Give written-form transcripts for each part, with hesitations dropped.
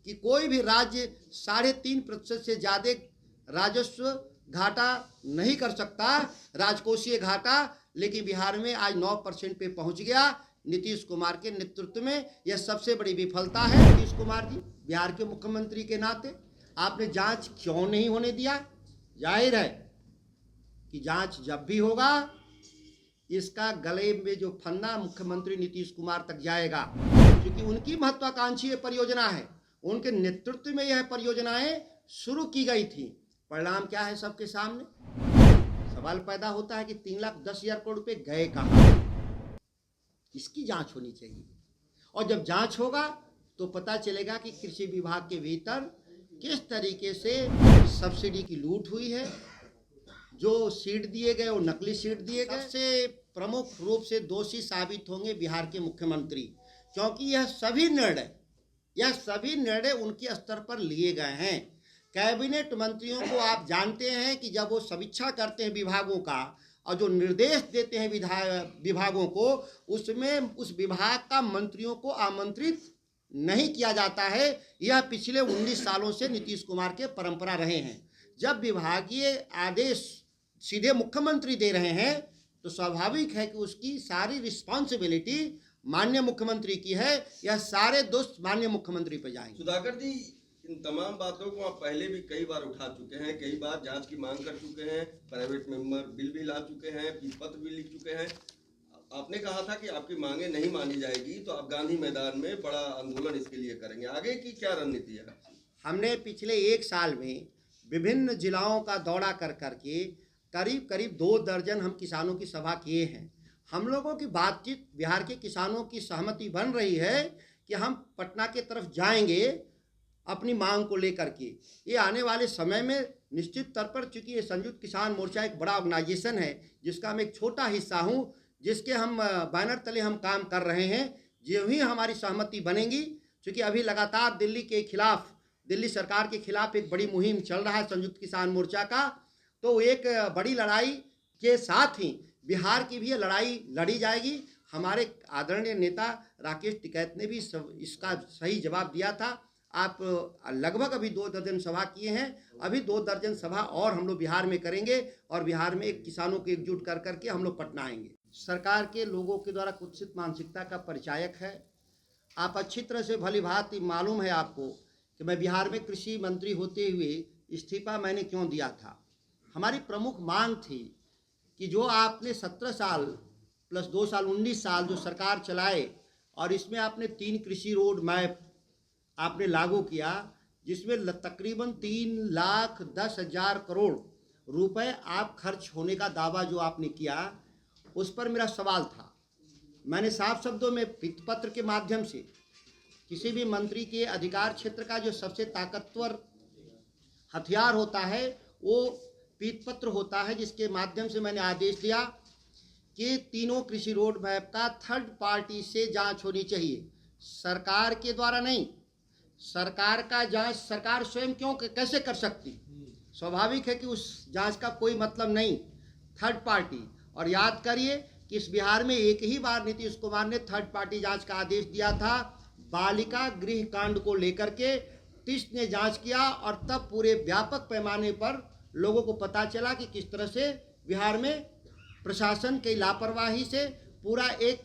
कि कोई भी राज्य 3.5% से ज़्यादा राजस्व घाटा नहीं कर सकता, राजकोषीय घाटा, लेकिन बिहार में आज 9% पे पहुंच गया नीतीश कुमार के नेतृत्व में। यह सबसे बड़ी विफलता है। नीतीश कुमार जी, बिहार के मुख्यमंत्री के नाते आपने जांच क्यों नहीं होने दिया? जाहिर है कि जांच जब भी होगा इसका गले में जो फंदा मुख्यमंत्री नीतीश कुमार तक जाएगा, क्योंकि उनकी महत्वाकांक्षी परियोजना है, उनके नेतृत्व में यह परियोजनाएं शुरू की गई थी। परिणाम क्या है सबके सामने? सवाल पैदा होता है कि 3,10,000 करोड़ रुपए गए कहाँ? इसकी जांच होनी चाहिए, और जब जांच होगा तो पता चलेगा कि कृषि विभाग के भीतर किस तरीके से सब्सिडी की लूट हुई है, जो सीड दिए गए वो नकली सीड दिए गए। सबसे प्रमुख रूप से दोषी साबित होंगे बिहार के मुख्यमंत्री, क्योंकि यह सभी निर्णय उनके स्तर पर लिए गए हैं। कैबिनेट मंत्रियों को आप जानते हैं कि जब वो समीक्षा करते हैं विभागों का और जो निर्देश देते हैं विभागों को, उसमें उस विभाग का मंत्रियों को आमंत्रित नहीं किया जाता है। यह पिछले 19 सालों से नीतीश कुमार के परंपरा रहे हैं। जब विभागीय आदेश सीधे मुख्यमंत्री दे रहे हैं तो स्वाभाविक है कि उसकी सारी रिस्पॉन्सिबिलिटी माननीय मुख्यमंत्री की है। यह सारे दोस्त माननीय मुख्यमंत्री पर जाएंगे। सुधाकर जी, इन तमाम बातों को आप पहले भी कई बार उठा चुके हैं, कई बार जांच की मांग कर चुके हैं, प्राइवेट मेंबर बिल भी ला चुके हैं, पत्र भी लिख चुके हैं। आपने कहा था कि आपकी मांगे नहीं मानी जाएगी तो आप गांधी मैदान में बड़ा आंदोलन इसके लिए करेंगे। आगे की क्या रणनीति है? हमने पिछले 1 साल में विभिन्न जिलाओं का दौरा कर करके करीब 2 दर्जन हम किसानों की सभा किए हैं। हम लोगों की बातचीत, बिहार के किसानों की सहमति बन रही है कि हम पटना के तरफ जाएंगे अपनी मांग को लेकर के। ये आने वाले समय में निश्चित तौर पर, चूँकि ये संयुक्त किसान मोर्चा एक बड़ा ऑर्गेनाइजेशन है जिसका मैं एक छोटा हिस्सा हूँ, जिसके हम बैनर तले हम काम कर रहे हैं। जो ही हमारी सहमति बनेगी, चूँकि अभी लगातार दिल्ली सरकार के खिलाफ एक बड़ी मुहिम चल रहा है संयुक्त किसान मोर्चा का, तो एक बड़ी लड़ाई के साथ ही बिहार की भी लड़ाई लड़ी जाएगी। हमारे आदरणीय नेता राकेश टिकैत ने भी इसका सही जवाब दिया था। आप लगभग अभी 2 दर्जन सभा किए हैं, अभी 2 दर्जन सभा और हम लोग बिहार में करेंगे और बिहार में एक किसानों को एकजुट कर करके हम लोग पटना आएंगे। सरकार के लोगों के द्वारा कुत्सित मानसिकता का परिचायक है। आप अच्छी तरह से भली भांति मालूम है आपको कि मैं बिहार में कृषि मंत्री होते हुए इस्तीफा मैंने क्यों दिया था। हमारी प्रमुख मांग थी कि जो आपने 17 साल प्लस 2 साल 19 साल जो सरकार चलाए और इसमें आपने 3 कृषि रोड मैप आपने लागू किया, जिसमें तकरीबन 3,10,000 करोड़ रुपए आप खर्च होने का दावा जो आपने किया, उस पर मेरा सवाल था। मैंने साफ शब्दों में पत्र के माध्यम से किसी भी मंत्री के अधिकार क्षेत्र का जो सबसे ताकतवर हथियार होता है वो पत्र होता है, जिसके माध्यम से मैंने आदेश दिया कि तीनों कृषि रोड मैप का थर्ड पार्टी से जांच होनी चाहिए, सरकार के द्वारा नहीं। सरकार का जांच सरकार स्वयं कैसे कर सकती? स्वाभाविक है कि उस जांच का कोई मतलब नहीं, थर्ड पार्टी। और याद करिए कि इस बिहार में एक ही बार नीतीश कुमार ने थर्ड पार्टी जांच का आदेश दिया था, बालिका गृह कांड को लेकर के टिस ने जांच किया और तब पूरे व्यापक पैमाने पर लोगों को पता चला कि किस तरह से बिहार में प्रशासन की लापरवाही से पूरा एक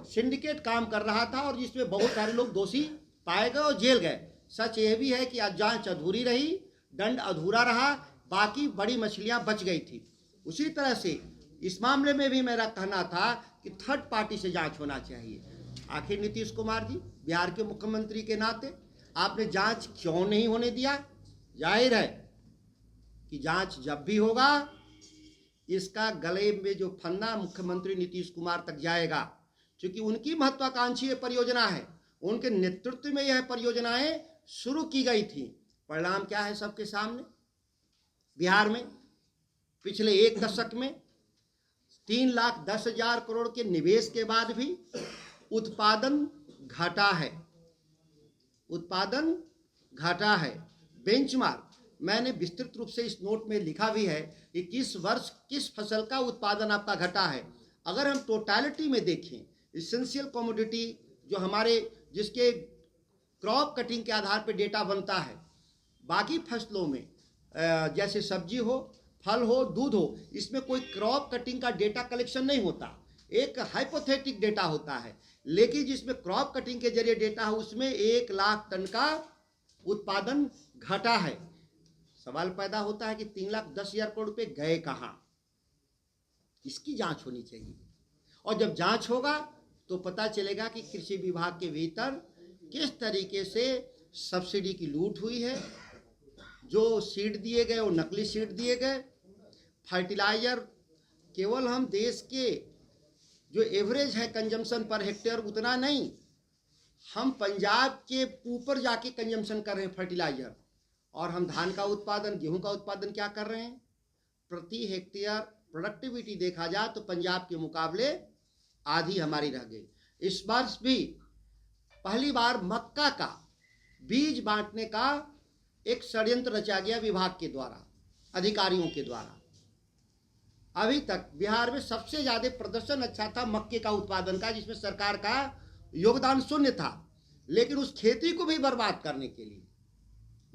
सिंडिकेट काम कर रहा था और जिसमें बहुत सारे लोग दोषी पाए गए और जेल गए। सच यह भी है कि आज जांच अधूरी रही, दंड अधूरा रहा, बाकी बड़ी मछलियां बच गई थी। उसी तरह से इस मामले में भी मेरा कहना था कि थर्ड पार्टी से जांच होना चाहिए। आखिर नीतीश कुमार जी, बिहार के मुख्यमंत्री के नाते आपने जांच क्यों नहीं होने दिया? जाहिर है कि जांच जब भी होगा इसका गले में जो फंदा मुख्यमंत्री नीतीश कुमार तक जाएगा, क्योंकि उनकी महत्वाकांक्षी परियोजना है, उनके नेतृत्व में यह परियोजनाएं शुरू की गई थी। परिणाम क्या है सबके सामने? बिहार में पिछले 1 दशक में 3,10,000 करोड़ के निवेश के बाद भी उत्पादन घटा है। बेंचमार्क मैंने विस्तृत रूप से इस नोट में लिखा भी है कि किस वर्ष किस फसल का उत्पादन आपका घटा है। अगर हम टोटलिटी में देखें, इसेंशियल कमोडिटी जो हमारे जिसके क्रॉप कटिंग के आधार पर डेटा बनता है। बाकी फसलों में जैसे सब्जी हो, फल हो, दूध हो, इसमें कोई क्रॉप कटिंग का डेटा कलेक्शन नहीं होता, एक हाइपोथेटिक डेटा होता है। लेकिन जिसमें क्रॉप कटिंग के जरिए डेटा है उसमें 1 लाख टन का उत्पादन घटा है। सवाल पैदा होता है कि 3,10,000 करोड़ रुपए गए कहाँ? इसकी जांच होनी चाहिए, और जब जांच होगा तो पता चलेगा कि कृषि विभाग के भीतर किस तरीके से सब्सिडी की लूट हुई है, जो सीड दिए गए वो नकली सीड दिए गए। फर्टिलाइजर केवल हम देश के जो एवरेज है कंजम्पशन पर हेक्टेयर उतना नहीं, हम पंजाब के ऊपर जाके कंजम्पशन कर रहे हैं फर्टिलाइजर। और हम धान का उत्पादन, गेहूं का उत्पादन क्या कर रहे हैं? प्रति हेक्टेयर प्रोडक्टिविटी देखा जाए तो पंजाब के मुकाबले आधी हमारी रह गई। इस वर्ष भी पहली बार मक्का का बीज बांटने का एक षड्यंत्र रचा गया विभाग के द्वारा, अधिकारियों के द्वारा। अभी तक बिहार में सबसे ज़्यादा प्रदर्शन अच्छा था मक्के का उत्पादन का, जिसमें सरकार का योगदान शून्य था। लेकिन उस खेती को भी बर्बाद करने के लिए,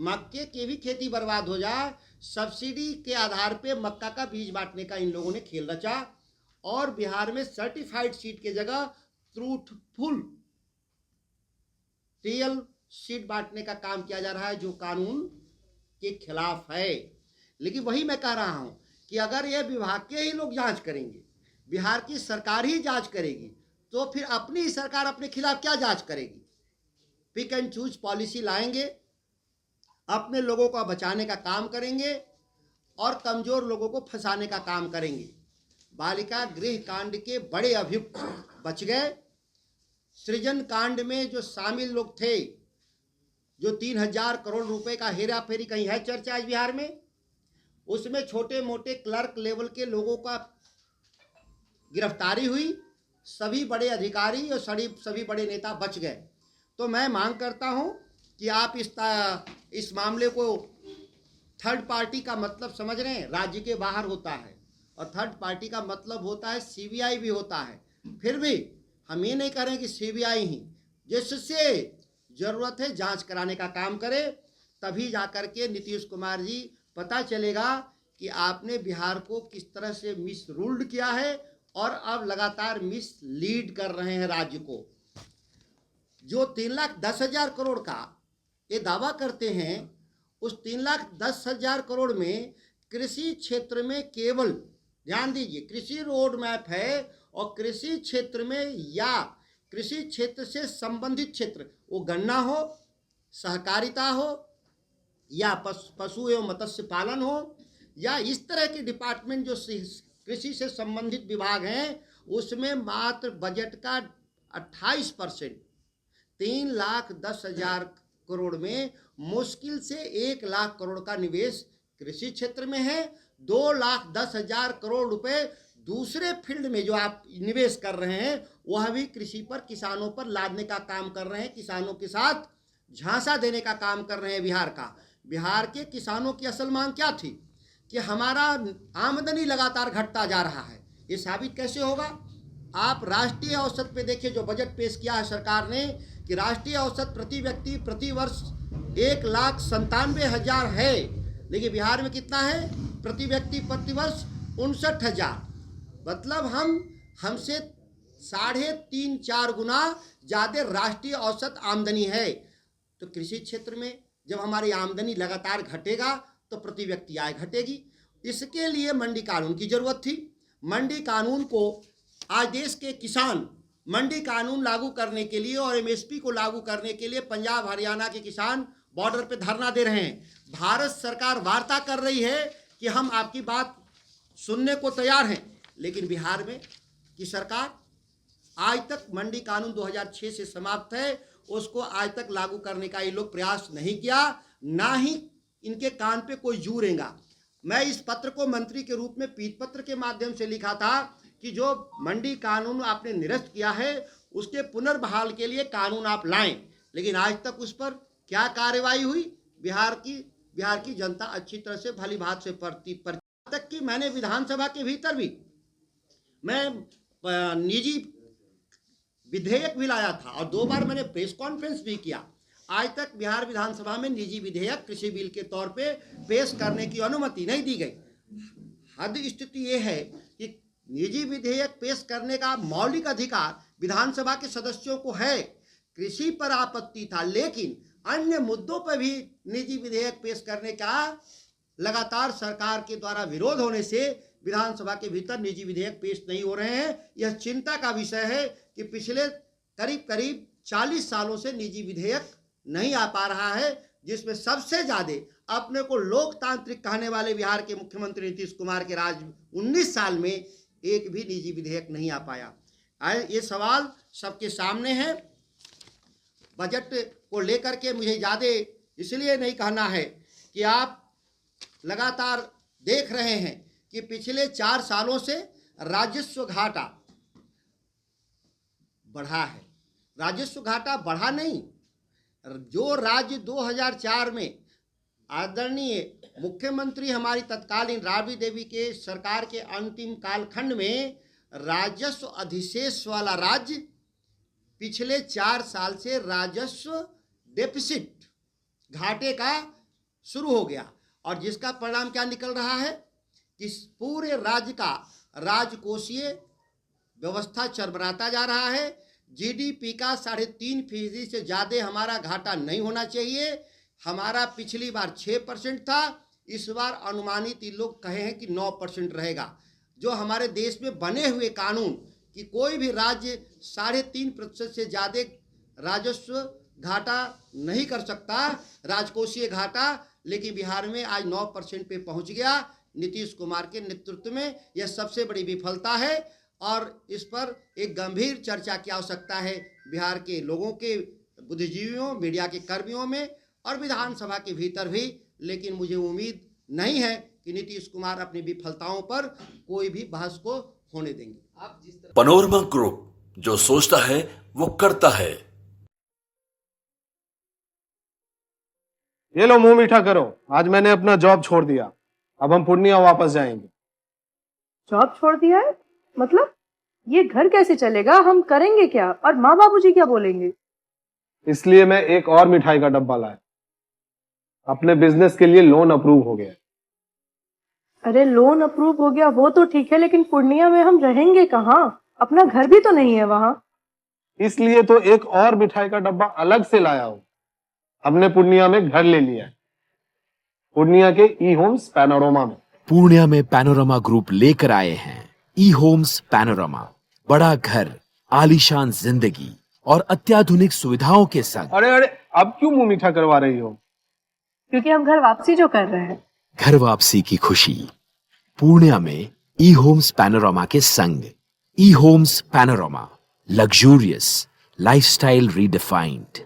मक्के की भी खेती बर्बाद हो जाए, सब्सिडी के आधार पे मक्का का बीज बांटने का इन लोगों ने खेल रचा। और बिहार में सर्टिफाइड सीड के जगह ट्रूथफुल रियल सीड बांटने का काम किया जा रहा है, जो कानून के खिलाफ है। लेकिन वही मैं कह रहा हूं कि अगर ये विभाग के ही लोग जांच करेंगे, बिहार की सरकार ही जांच करेगी, तो फिर अपनी सरकार अपने खिलाफ क्या जांच करेगी? पिक एंड चूज पॉलिसी लाएंगे, अपने लोगों को बचाने का काम करेंगे और कमजोर लोगों को फंसाने का काम करेंगे। बालिका गृह कांड के बड़े अभियुक्त बच गए। सृजन कांड में जो शामिल लोग थे, जो 3,000 करोड़ रुपए का हेरा फेरी कहीं है चर्चा आज बिहार में, उसमें छोटे मोटे क्लर्क लेवल के लोगों का गिरफ्तारी हुई, सभी बड़े अधिकारी और सभी बड़े नेता बच गए। तो मैं मांग करता हूं कि आप इस मामले को, थर्ड पार्टी का मतलब समझ रहे हैं, राज्य के बाहर होता है, और थर्ड पार्टी का मतलब होता है सीबीआई भी होता है। फिर भी हम ये नहीं कह रहे कि सीबीआई ही, जिससे जरूरत है जांच कराने का काम करे, तभी जाकर के नीतीश कुमार जी पता चलेगा कि आपने बिहार को किस तरह से मिस रूल्ड किया है और अब लगातार मिस लीड कर रहे हैं राज्य को। जो 3,10,000 करोड़ का ये दावा करते हैं, उस 3,10,000 करोड़ में कृषि क्षेत्र में केवल, ध्यान दीजिए, कृषि रोड मैप है, और कृषि क्षेत्र में या कृषि क्षेत्र से संबंधित क्षेत्र, वो गन्ना हो, सहकारिता हो, या पशु एवं मत्स्य पालन हो, या इस तरह के डिपार्टमेंट जो कृषि से संबंधित विभाग हैं, उसमें मात्र बजट का 28%, 3,10,000 करोड़ में मुश्किल से 1 लाख करोड़ का निवेश कृषि क्षेत्र में है। 2,10,000 करोड़ रुपए दूसरे फील्ड में जो आप निवेश कर रहे हैं, वह भी कृषि पर, किसानों पर लादने का काम कर रहे हैं, किसानों के साथ झांसा देने का काम कर रहे हैं बिहार का। बिहार के किसानों की असल मांग क्या थी? कि हमारा आमदनी लगातार घटता जा रहा है। ये साबित कैसे होगा? आप राष्ट्रीय औसत पे देखिए, जो बजट पेश किया है सरकार ने, कि राष्ट्रीय औसत प्रति व्यक्ति प्रति वर्ष 1,97,000 है, लेकिन बिहार में कितना है? प्रति व्यक्ति प्रति वर्ष 59,000। मतलब हमसे 3.5-4 गुना ज़्यादा राष्ट्रीय औसत आमदनी है। तो कृषि क्षेत्र में जब हमारी आमदनी लगातार घटेगा तो प्रति व्यक्ति आय घटेगी। इसके लिए मंडी कानून की जरूरत थी। मंडी कानून को आज देश के किसान मंडी कानून लागू करने के लिए और एमएसपी को लागू करने के लिए पंजाब हरियाणा के किसान बॉर्डर पे धरना दे रहे हैं। भारत सरकार वार्ता कर रही है कि हम आपकी बात सुनने को तैयार हैं, लेकिन बिहार में की सरकार आज तक मंडी कानून 2006 से समाप्त है, उसको आज तक लागू करने का ये लोग प्रयास नहीं किया, ना ही इनके कान पे कोई जू रेंगा। मैं इस पत्र को मंत्री के रूप में पीत पत्र के माध्यम से लिखा था कि जो मंडी कानून आपने निरस्त किया है उसके पुनर्बहाल के लिए कानून आप लाएं, लेकिन आज तक उस पर क्या कार्रवाई हुई? बिहार की जनता अच्छी तरह से भली भांति से पर तक कि मैंने विधानसभा के भीतर भी मैं निजी विधेयक भी लाया था और 2 बार मैंने प्रेस कॉन्फ्रेंस भी किया। आज तक बिहार विधानसभा में निजी विधेयक कृषि बिल के तौर पे पेश करने की अनुमति नहीं दी गई। हद स्थिति ये है कि निजी विधेयक पेश करने का मौलिक अधिकार विधानसभा के सदस्यों को है। कृषि पर आपत्ति था, लेकिन अन्य मुद्दों पर भी निजी विधेयक पेश करने का लगातार सरकार के द्वारा विरोध होने से विधानसभा के भीतर निजी विधेयक पेश नहीं हो रहे हैं। यह चिंता का विषय है कि पिछले करीब करीब 40 सालों से निजी विधेयक नहीं आ पा रहा है, जिसमें सबसे ज्यादा अपने को लोकतांत्रिक कहने वाले बिहार के मुख्यमंत्री नीतीश कुमार के राज 19 साल में एक भी निजी विधेयक नहीं आ पाया। ये सवाल सबके सामने है। बजट को लेकर के मुझे ज़्यादा इसलिए नहीं कहना है कि आप लगातार देख रहे हैं कि पिछले 4 सालों से राजस्व घाटा बढ़ा है। राजस्व घाटा बढ़ा नहीं, जो राज्य 2004 में आदरणीय मुख्यमंत्री हमारी तत्कालीन राबड़ी देवी के सरकार के अंतिम कालखंड में राजस्व अधिशेष वाला राज्य पिछले 4 साल से राजस्व डेफिसिट घाटे का शुरू हो गया, और जिसका परिणाम क्या निकल रहा है कि पूरे राज्य का राजकोषीय व्यवस्था चरमराता जा रहा है। जीडीपी का 3.5% से ज़्यादा हमारा घाटा नहीं होना चाहिए। हमारा पिछली बार 6% था, इस बार अनुमानित इन लोग कहे हैं कि 9% रहेगा। जो हमारे देश में बने हुए कानून कि कोई भी राज्य 3.5% से ज़्यादा राजस्व घाटा नहीं कर सकता, राजकोषीय घाटा, लेकिन बिहार में आज 9% पे पहुंच गया। नीतीश कुमार के नेतृत्व में यह सबसे बड़ी विफलता है और इस पर एक गंभीर चर्चा की आवश्यकता है बिहार के लोगों के, बुद्धिजीवियों, मीडिया के कर्मियों में और विधानसभा के भीतर भी। लेकिन मुझे उम्मीद नहीं है कि नीतीश कुमार अपनी विफलताओं पर कोई भी बहस को होने देंगे। पैनोरमा ग्रुप, जो सोचता है वो करता है। ये लो मुंह मीठा करो, आज मैंने अपना जॉब छोड़ दिया, अब हम पूर्णिया वापस जाएंगे। जॉब छोड़ दिया है? मतलब ये घर कैसे चलेगा? हम करेंगे क्या? और माँ बाबूजी क्या बोलेंगे? इसलिए मैं एक और मिठाई का डब्बा लाया। अपने बिजनेस के लिए लोन अप्रूव हो गया। अरे लोन अप्रूव हो गया वो तो ठीक है, लेकिन पूर्णिया में हम रहेंगे कहाँ? अपना घर भी तो नहीं है वहाँ। इसलिए तो एक और मिठाई का डब्बा अलग से लाया हूँ। हमने पूर्णिया में घर ले लिया है, पूर्णिया के ई होम्स पैनोरमा में। पूर्णिया में पैनोरमा ग्रुप लेकर आए हैं ई होम्स पैनोरमा। बड़ा घर, आलीशान जिंदगी और अत्याधुनिक सुविधाओं के संग। अरे अब क्यों मुंह मीठा करवा रही हो? क्योंकि हम घर वापसी जो कर रहे हैं। घर वापसी की खुशी पूर्णिया में ई होम्स पैनोरमा के संग। ई homes panorama, luxurious lifestyle redefined.